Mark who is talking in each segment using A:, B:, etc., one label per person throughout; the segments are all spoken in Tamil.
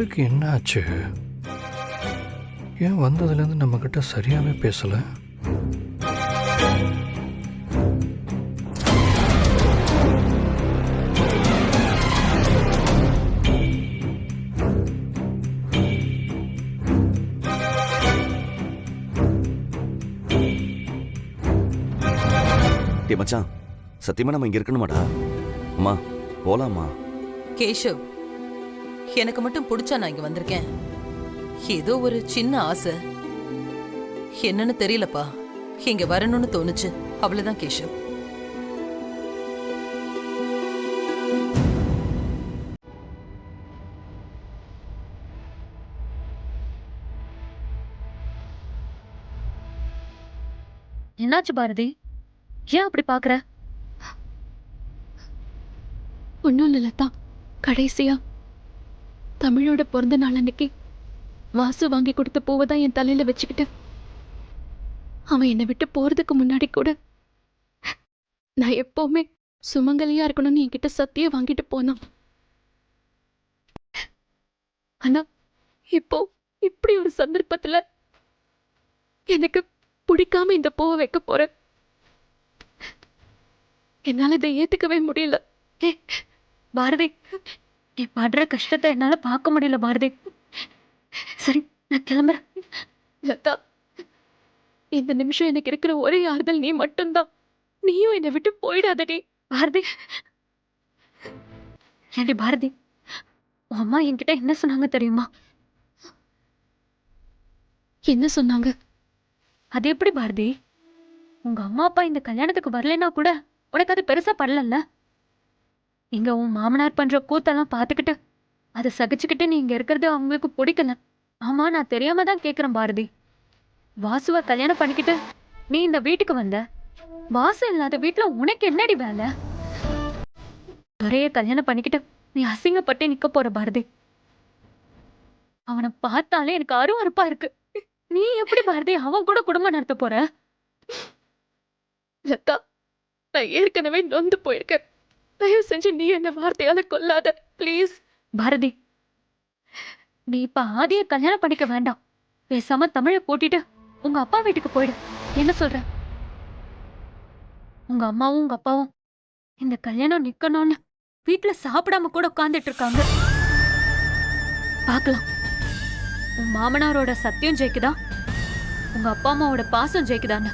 A: ஃப்ரெண்டுக்கு என்ன ஆச்சு? ஏன் வந்ததுலேருந்து நம்மக்கிட்ட சரியாகவே பேசலை?
B: டே மச்சான், சத்தியமா நம்ம இங்க இருக்கணுமாடா? அம்மா போலாமா?
C: கேஷவ், எனக்கு மட்டும் பிடிச்சா நான் இங்க வந்திருக்கேன். ஏதோ ஒரு சின்ன ஆசை, என்னன்னு தெரியலப்பா, இங்க வரணும்னு தோணுச்சு, அவ்வளவுதான் கேஷவ்.
D: என்னாச்சு பாரதி? ஏன் அப்படி பாக்குற?
E: ஒன்றும் இல்லை லதா. கடைசியா தமிழோட பிறந்த நாள் அன்னைக்கு வாசு வாங்கி கொடுத்த பூவை தான் என் தலையில வச்சுக்கிட்டு அவன் என்னை விட்டு போறதுக்கு முன்னாடி கூட நான் எப்பவுமே சுமங்கலியா இருக்கணும்னு என்கிட்ட சத்தியம் வாங்கிட்டு போனான். ஆனா இப்போ இப்படி ஒரு சந்தர்ப்பத்துல எனக்கு பிடிக்காம இந்த பூவை வைக்க போறேன். என்னால இதை ஏத்துக்கவே முடியல.
D: பாரதி, நீ படுற கஷ்டத்தை என்னால பார்க்க முடியல பாரதி. சரி, நான் கிளம்புறேன்.
E: லதா, இந்த நிமிஷம் எனக்கு இருக்கிற ஒரே ஆறுதல் நீ மட்டும்தான். நீயும் என்னை விட்டு போயிடாதடி.
D: பாரதி, ஏண்டி பாரதி, உன் அம்மா என்கிட்ட என்ன சொன்னாங்க தெரியுமா?
E: என்ன சொன்னாங்க?
D: அது எப்படி பாரதி? உங்க அம்மா அப்பா இந்த கல்யாணத்துக்கு வரலைன்னா கூட உனக்கு அது பெருசா படலல்ல. இங்க உன் மாமனார் பண்ற கூத்தெல்லாம் பார்த்துக்கிட்டு அதை சகிச்சுக்கிட்டு நீ இங்க இருக்கிறது அவங்களுக்கு பிடிக்கல. ஆமா, நான் தெரியாம தான் கேக்குறேன் பாரதி. வாசுவை கல்யாணம் பண்ணிக்கிட்டு நீ இந்த வீட்டுக்கு வந்த. வாசு இல்லாத வீட்டுல உனக்கு என்னடி வேலை? துரைய கல்யாணம் பண்ணிக்கிட்டு நீ அசிங்கப்பட்டு நிக்க போற பாரதி. அவனை பார்த்தாலே எனக்கு அருவருப்பா இருக்கு. நீ எப்படி பாரதி அவன் கூட குடும்பம் நடத்த போற?
E: லதா, நான் ஏற்கனவே நொந்து போயிருக்கேன். தயவு செஞ்சு நீ என்ன வார்த்தையால கொல்லாத ப்ளீஸ்.
D: பாரதி, நீ இப்ப ஆதிய கல்யாணம் பண்ணிக்க வேண்டாம். பேசாம தமிழை கூட்டிட்டு உங்க அப்பா வீட்டுக்கு போயிடு. என்ன சொல்ற? உங்க அம்மாவும் உங்க அப்பாவும் இந்த கல்யாணம் நிக்கணும்னு வீட்டுல சாப்பிடாம கூட உட்கார்ந்துட்டு இருக்காங்க. பார்க்கலாம், உன் மாமனாரோட சத்தியம் ஜெயிக்குதா, உங்க அப்பா அம்மாவோட பாசம் ஜெயிக்குதான்னு.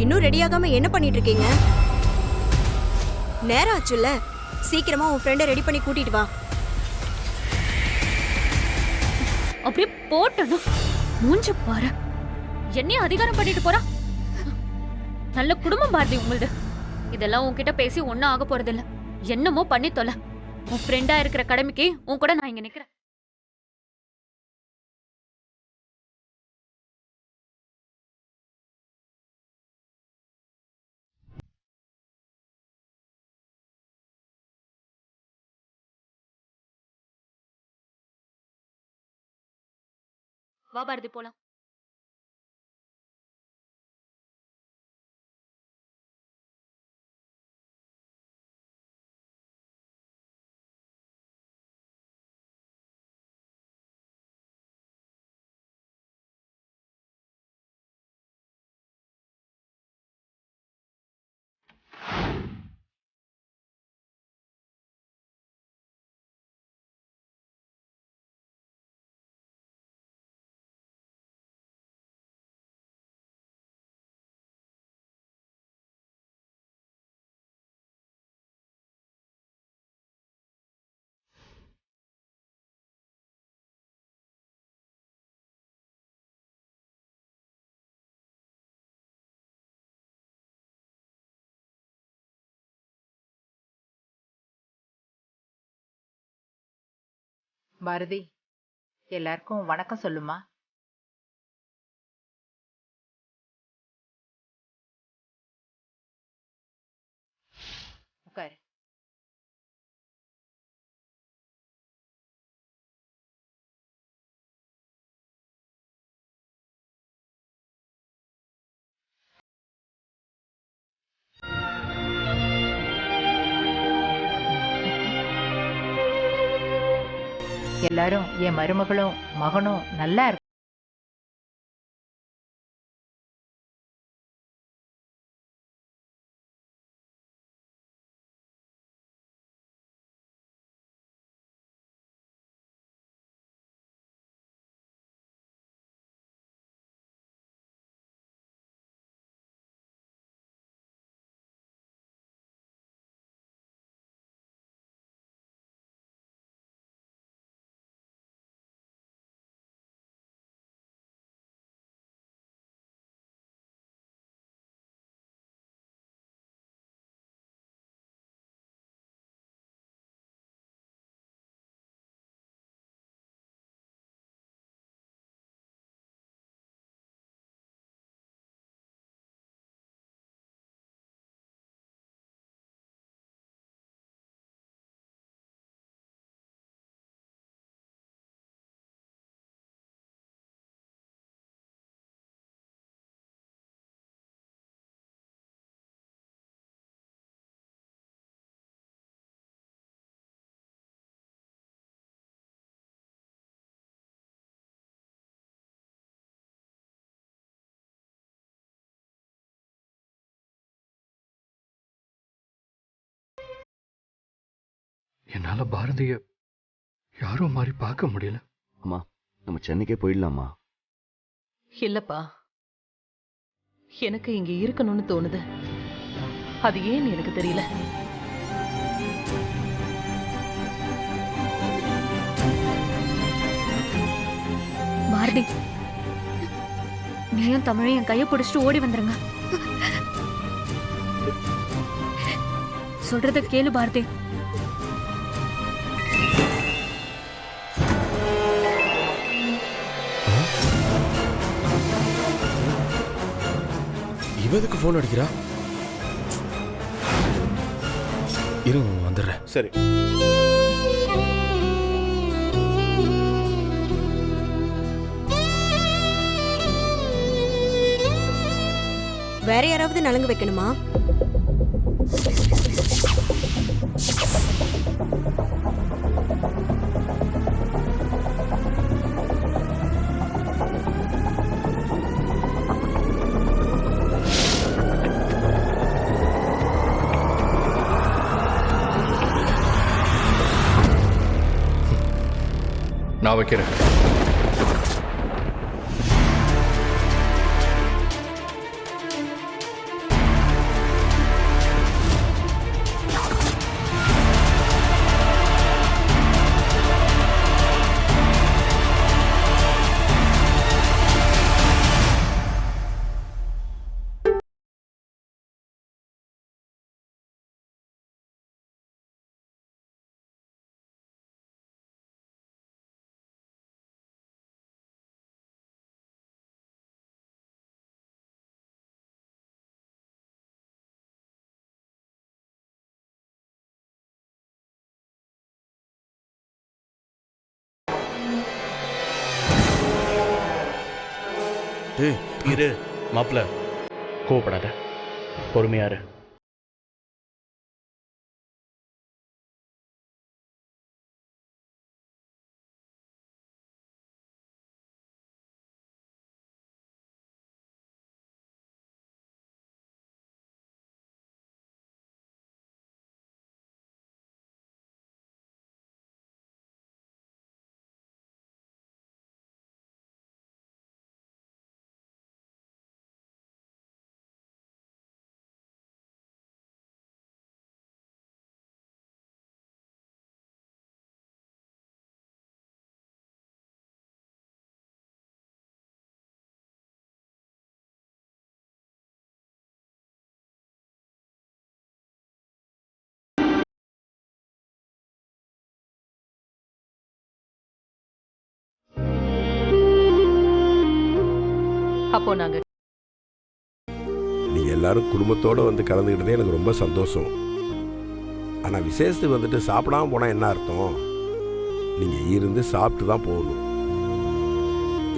F: இன்னும் ரெடியாகாம என்ன பண்ணிட்டு இருக்கீங்க? நேரம் ஆச்சுல்ல, சீக்கிரமா உன் ஃப்ரெண்டை ரெடி பண்ணி கூட்டிட்டு வா.
D: அப்படியே போட்டணும். மூஞ்ச பாரு, என்னையும் அதிகாரம் பண்ணிட்டு போறா. நல்ல குடும்பம் பாரதி உங்களுது. இதெல்லாம் உன்கிட்ட பேசி ஒன்னும் ஆக போறது இல்ல. என்னமோ பண்ணி தொலை. உன் ஃப்ரெண்டா இருக்கிற கடமைக்கு உன் கூட நான் இங்க நிக்கிறேன். வா பாரதி, போலாம்.
G: பாரதி, எல்லாருக்கும் வணக்கம் சொல்லுமா. உட்காரு. எல்லாரும் என் மருமகளும் மகனும் நல்லா இருக்கு.
A: என்னால பாரதிய யாரோ மாதிரி பார்க்க முடியல.
B: அம்மா, நம்ம சென்னைக்கே போயிடலாமா?
C: இல்லப்பா, எனக்கு இங்க இருக்கணும்னு தோணுது. அது ஏன்னு எனக்கு தெரியல.
D: பாரதி, நீயும் தமிழையும் என் கையை பிடிச்சிட்டு ஓடி வந்துருங்க. சொல்றத கேளு பாரதி.
H: இவதுக்கு ஃபோன் அடிக்கிறா? இருங்க வந்துடுறேன். சரி.
F: வேற யாராவது நலங்கு வைக்கணுமா?
A: நான் வைக்கிறேன்.
H: இரு மாப்பிள்ள, கோவப்படாத, பொறுமையாரு.
C: அப்போ நாங்க
I: நீங்கள் எல்லாரும் குடும்பத்தோடு வந்து கலந்துக்கிட்டதே எனக்கு ரொம்ப சந்தோஷம். ஆனால் விசேஷத்துக்கு வந்துட்டு சாப்பிடாம போனால் என்ன அர்த்தம்? நீங்கள் இருந்து சாப்பிட்டு தான் போகணும்.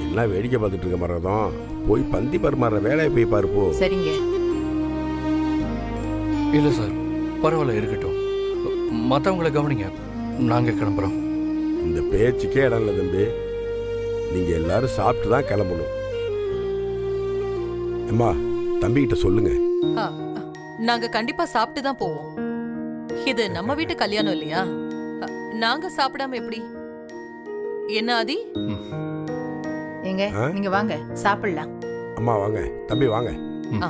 I: என்ன வேடிக்கை பார்த்துட்டு இருக்க மாதிரி தான், போய் பந்தி பரிமாறுற வேலையை போய் பாருப்போ.
C: சரிங்க.
A: இல்லை சார், பரவாயில்ல இருக்கட்டும். மற்றவங்களை கவனிங்க, நாங்கள் கிளம்புறோம்.
I: இந்த பேச்சுக்கே இடம் இல்லை தம்பி. நீங்கள் எல்லாரும் சாப்பிட்டு தான் கிளம்பணும். அம்மா தம்பிகிட்ட சொல்லுங்க.
C: ஆ, நாங்க கண்டிப்பா சாப்பிட்டு தான் போவோம். இது நம்ம வீட்டு கல்யாணம் இல்லையா? நாங்க சாப்பிடாம எப்படி? என்ன ஆதி?
G: எங்க நீங்க வாங்க சாப்பிடலாம்.
I: அம்மா வாங்க, தம்பி வாங்க.
C: ஆ.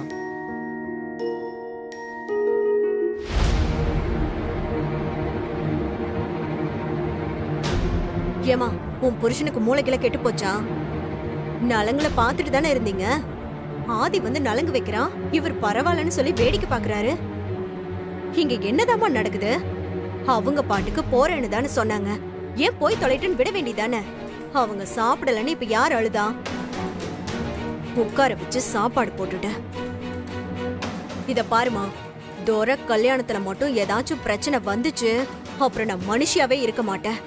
F: ஏமா உன் புருஷனுக்கு மூளைக்கில கெட்டு போச்சா? நலங்குல பாத்துட்டு தானே இருந்தீங்க. ஆதி வந்து நலங்கு வைக்கிறான், இவர் பரவாயில்லன்னு சொல்லி வேடிக்கை பாக்குறாரு. இங்க என்னதாம்மா நடக்குது? அவங்க பாட்டுக்கு போறேன்னு தானே சொன்னாங்க. ஏன் போய் தொலைட்டுன்னு விட வேண்டியதானே? அவங்க சாப்பிடலன்னு இப்ப யார் அழுதா? உட்கார வச்சு சாப்பாடு போட்டுட்ட. இத பாருமா, தோர கல்யாணத்துல மட்டும் ஏதாச்சும் பிரச்சனை வந்துச்சு அப்புறம் நான் மனுஷியாவே இருக்க மாட்டேன்.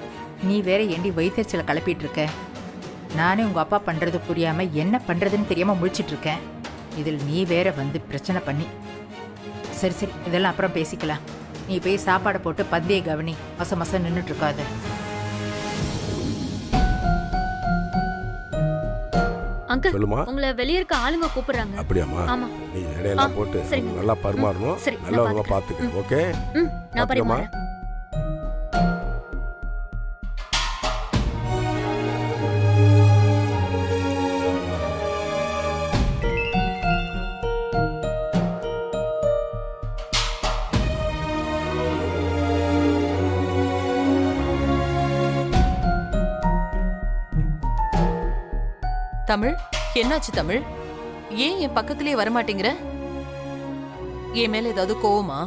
G: நீ வேற ஏண்டி வயிற்றுச்சல கிளப்பிட்டு இருக்க? நானே உங்க அப்பா பண்றது புரியாம என்ன பண்றதுன்னு தெரியாம முழிச்சிட்டு இருக்கேன். இதில் நீ வேற வந்து பிரச்சனை பண்ணி. சரி சரி, இதெல்லாம் அப்புறம் பேசிக்கலாம். நீ போய் சாப்பாடை போட்டு பந்தியை கவனி. மச மச நின்றுட்டு இருக்காது.
D: அங்கிள்,
I: சொல்லுமா.
D: உங்களை வெளிய இருக்க ஆளுங்க கூப்பிடுறாங்க.
I: அப்படியாம்மா?
D: ஆமா.
I: நீ இடையெல்லாம் போட்டு
D: சரிங்க.
I: நல்லா பரிமாறணும்.
D: சரி, நான்
I: நல்ல விதமா பாத்துக்க. ஓகே,
D: நான்
I: பாத்துக்கம்மா.
D: பரிமாறேன்.
C: தமிழ், என்னாச்சு தமிழ்? ஏன் என் பக்கத்திலேயே வரமாட்டேங்கிற? என் மேல ஏதாவது கோவமா?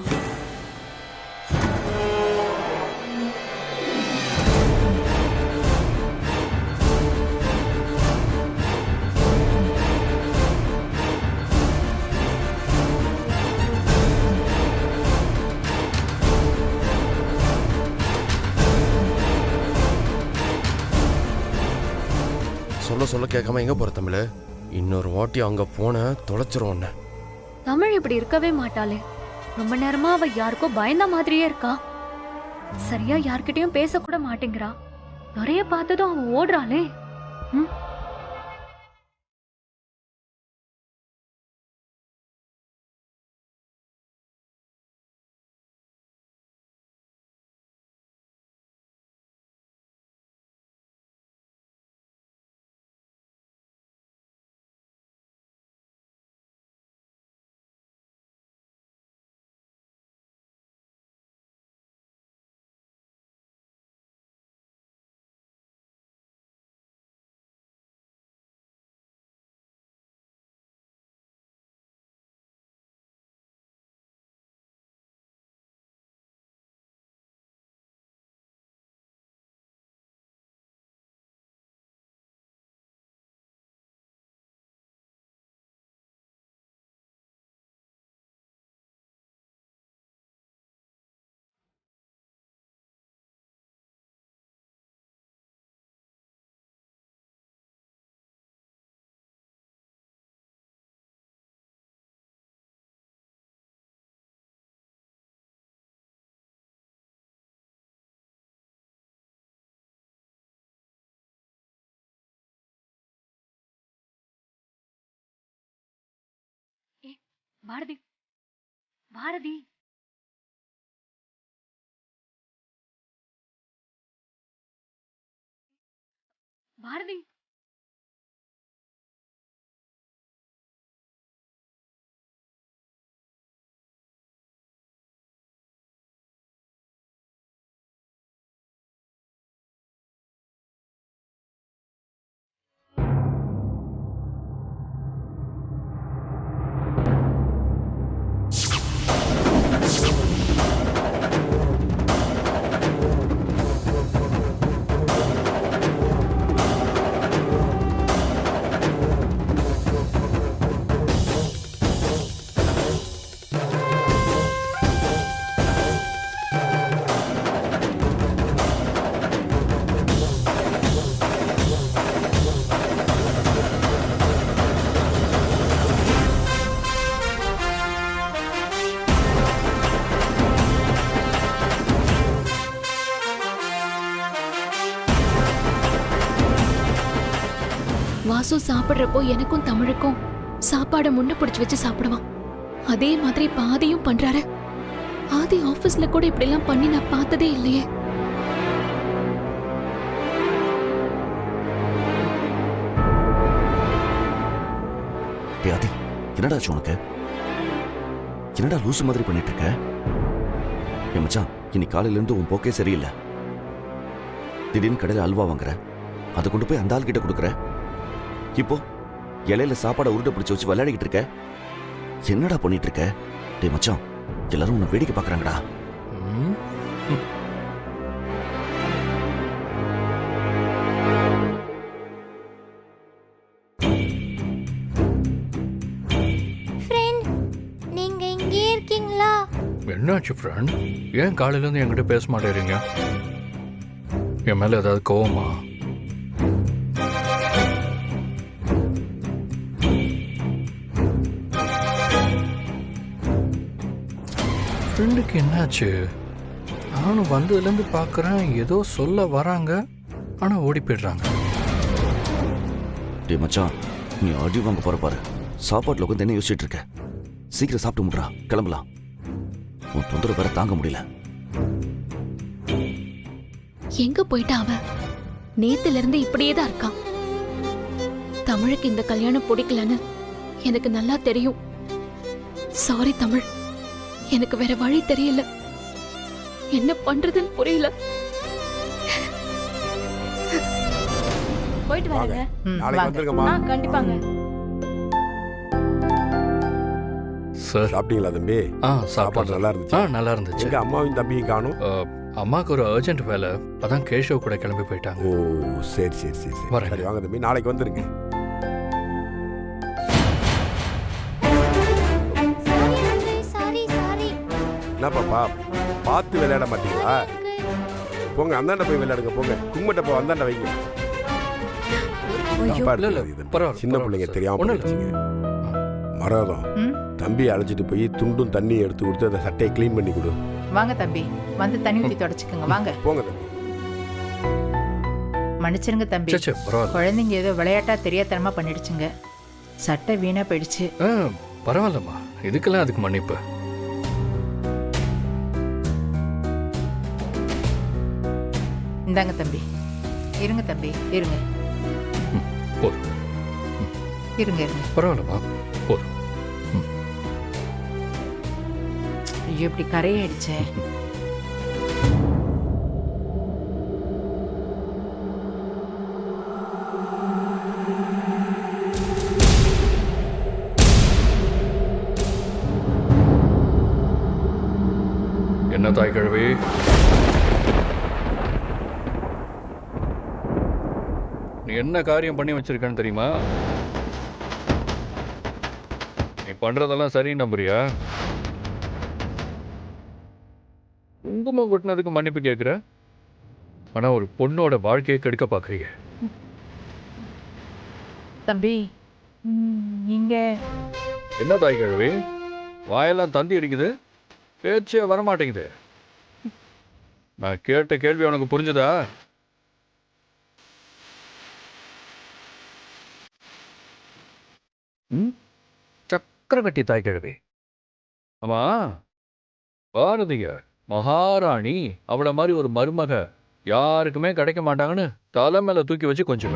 H: சொல்ல சொல்ல கேட்காம எங்க போற தமிழ்? இன்னொரு வாட்டி அங்க போன தொலைச்சிரும்.
D: தமிழ் இப்படி இருக்கவே மாட்டாளே. ரொம்ப நேரமா அவ யாருக்கோ பயந்த மாதிரியே இருக்கா. சரியா யார்கிட்டயும் பேசக்கூட மாட்டேங்கிறா. நிறைய பார்த்ததும் அவ ஓடுறாளே. ம். பாரதி, பாரதி, பாரதி.
E: வாசு சாப்பிடுறப்போ எனக்கும் தமிழுக்கும் சாப்பாடை முன்ன பிடிச்சு வச்சு சாப்பிடுவான். அதே மாதிரி இப்ப ஆதியும் பண்றாரு. ஆதி ஆபீஸ்ல கூட இப்படி எல்லாம் பண்ணி நான் பார்த்ததே இல்லையே.
B: டேய் ஆதி, என்னடா ஆச்சு உனக்கு? என்னடா லூசு மாதிரி பண்ணிட்டு இருக்க? ஏ மச்சான், இன்னைக்கு காலையில இருந்து உன் போக்கே சரியில்லை. திடீர்னு கடையில் அல்வா வாங்குற, அதை கொண்டு போய் அந்த ஆள் கிட்ட கொடுக்குற. இப்போ இலையில சாப்பாடை உருண்டை பிடிச்சு வச்சு விளையாடிக்கிட்டு இருக்க. என்னடா பண்ணிட்டு இருக்க? டேய் மச்சான், எல்லாரும் உன்னை வேடிக்கை பார்க்கறாங்கடா.
J: நீங்க இங்கே இருக்கீங்களா?
A: என்னாச்சு ஃப்ரெண்ட்? ஏன் காலையிலேருந்து என்கிட்ட பேச மாட்டேறீங்க? என் மேலே ஏதாவது கோவமா? ஃப்ரெண்டுக்கு என்னாச்சு? நானும் வந்ததுலேருந்து பார்க்குறேன், ஏதோ சொல்ல வராங்க, ஆனால் ஓடி போயிடுறாங்க.
B: டேய் மச்சான், நீ அடி வாங்க போற பாரு. சாப்பாட்டில் உட்காந்து என்ன யோசிச்சுட்டு இருக்க? சீக்கிரம் சாப்பிட்டு முடுறா, கிளம்பலாம். உன் தொந்தரவு வேற தாங்க முடியல.
E: எங்க போயிட்டா அவ? நேத்துல இருந்து இப்படியே தான் இருக்கான். தமிழுக்கு இந்த கல்யாணம் பிடிக்கலன்னு எனக்கு நல்லா தெரியும். சாரி தமிழ், எனக்கு வேற வழி தெரியல. என்ன பண்றதுன்னு புரியல.
J: போயிட்டு வரேங்க.
I: நாளைக்கு வந்துருங்கம்மா.
J: கண்டிப்பாங்க.
A: சார்
I: சாப்பிட்டீங்களா தம்பி? சாப்பாடு நல்லா இருந்துச்சு.
A: நல்லா இருந்துச்சு.
I: எங்க அம்மாவையும் தம்பியும் காணும்?
A: அம்மாவுக்கு ஒரு அர்ஜென்ட் வேலை, அதான் கேஷவ் கூட கிளம்பி போயிட்டாங்க.
I: ஓ சரி சரி சரி சரி. சரி வாங்க தம்பி, நாளைக்கு வந்துருங்க. என்ன பாப்பா, பார்த்து விளையாட மாட்டீங்களா? போங்க அந்தாண்ட போய் விளையாடுங்க. போங்க கும்மட்ட போ, அந்தாண்ட வைங்க. சின்ன பிள்ளைங்க தெரியாம பண்ணிடுச்சுங்க. மரம் தம்பி அழைச்சிட்டு போய் துண்டும் தண்ணி எடுத்து கொடுத்து அந்த சட்டையை கிளீன் பண்ணி கொடு.
G: வாங்க தம்பி, வந்து தண்ணி ஊற்றி தொடச்சிக்கோங்க. வாங்க
I: போங்க தம்பி.
G: மன்னிச்சிருங்க தம்பி, குழந்தைங்க ஏதோ விளையாட்டா தெரியாதனமா பண்ணிடுச்சுங்க. சட்டை வீணா போயிடுச்சு.
A: பரவாயில்லம்மா, இதுக்கெல்லாம் அதுக்கு மன்னிப்பு.
G: இந்தாங்க தம்பி. இருங்க தம்பி, இருங்க இருங்க இருங்க.
A: பரவாயில்லம்மா, போதும்.
G: ஐயோ, இப்படி கரையாயிடுச்சே.
A: என்ன தாய் கிழவி, நீ என்ன காரியம் பண்ணி வச்சிருக்கன்னு தெரியுமா? நீ பண்றதெல்லாம் சரின்னு நம்புறியா? குங்குமம் கொட்டினதுக்கு மன்னிப்பு கேட்குற, ஆனா ஒரு பொண்ணோட வாழ்க்கையை கெடுக்க பாக்குறீங்க.
G: தம்பி நீங்க
A: என்ன தாய் கிழவி, வாயெல்லாம் தந்தி அடிக்குது, பேச்சே வரமாட்டேங்குது. நான் கேட்ட கேள்வி உனக்கு புரிஞ்சுதா? சக்கரவர்த்தி தாய் கிழவி. ஆமா, பாரதிய மகாராணி அவளை மாதிரி ஒரு மருமக யாருக்குமே கிடைக்க மாட்டாங்கன்னு தலை மேல தூக்கி வச்சு கொஞ்சம்.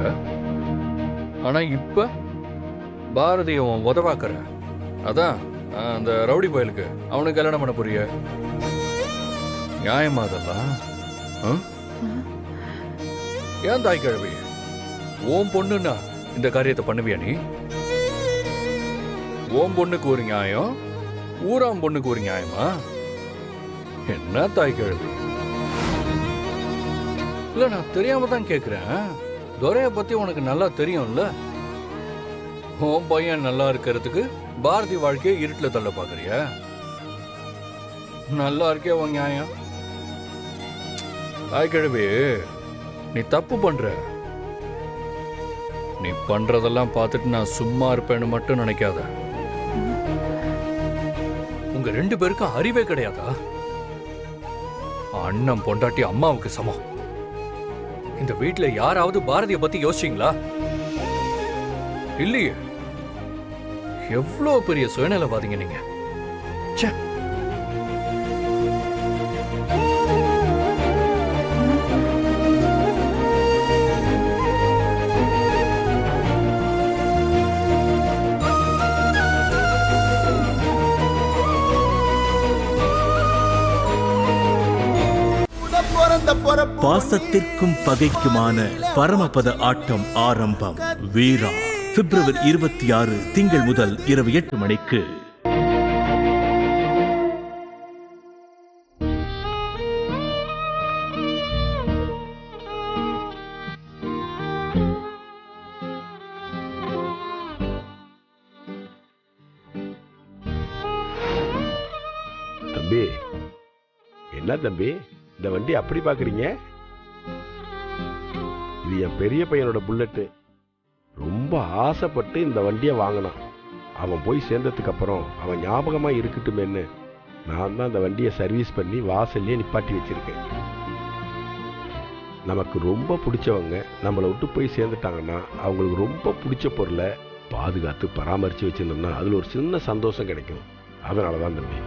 A: ஆனா இப்ப பாரதிய உதவாக்குற, அதான் அந்த ரவுடி பயலுக்கு அவனுக்கு கல்யாணம் பண்ண புரிய நியாயமா அதெல்லாம்? ஏன் தாய் கிழவி, ஓம் பொண்ணுன்னா இந்த காரியத்தை பண்ணுவியா நீ? ஓம் பொண்ணுக்கு ஒரு நியாயம், ஊராம் பொண்ணுக்கு ஒரு நியாயமா? என்ன தாய் கிழவி? இல்ல, நான் தெரியாம தான் கேக்குறேன். துரைய பத்தி உனக்கு நல்லா தெரியும்ல. உன் பையன் நல்லா இருக்கிறதுக்கு பாரதி வாழ்க்கையை இருட்டுல தள்ள பாக்குறியா? நல்லா இருக்கே உன் நியாயம். தாய் கிழவி, நீ தப்பு பண்ற. நீ பண்றதெல்லாம் பார்த்துட்டு நான் சும்மா இருப்பேன்னு மட்டும் நினைக்காத. உங்க ரெண்டு பேருக்கும் அறிவே கிடையாதா? அண்ணன் பொண்டாட்டி அம்மாவுக்கு சமம். இந்த வீட்டுல யாராவது பாரதிய பத்தி யோசிச்சீங்களா? இல்லையே, எவ்வளோ பெரிய சுயநலவாதிங்க நீங்க. ச்சே.
K: பாசத்திற்கும் பகைக்குமான பரமபத ஆட்டம் ஆரம்பம். வீரா பிப்ரவரி 26 திங்கள் முதல் இரவு 8 மணிக்கு.
I: தம்பி, என்ன தம்பி இந்த வண்டி அப்படி பாக்குறீங்க? இது என் பெரிய பையனோட புல்லட்டு. ரொம்ப ஆசைப்பட்டு இந்த வண்டியை வாங்கினான். அவன் போய் சேர்ந்ததுக்கு அப்புறம் அவன் ஞாபகமா இருக்கட்டுமேன்னு நான் தான் அந்த வண்டியை சர்வீஸ் பண்ணி வாசல்லே நிப்பாட்டி வச்சிருக்கேன். நமக்கு ரொம்ப பிடிச்சவங்க நம்மளை விட்டு போய் சேர்ந்துட்டாங்கன்னா அவங்களுக்கு ரொம்ப பிடிச்ச பொருளை பாதுகாத்து பராமரித்து வச்சிருந்தோம்னா அதில் ஒரு சின்ன சந்தோஷம் கிடைக்கும். அதனால தான் தம்பி.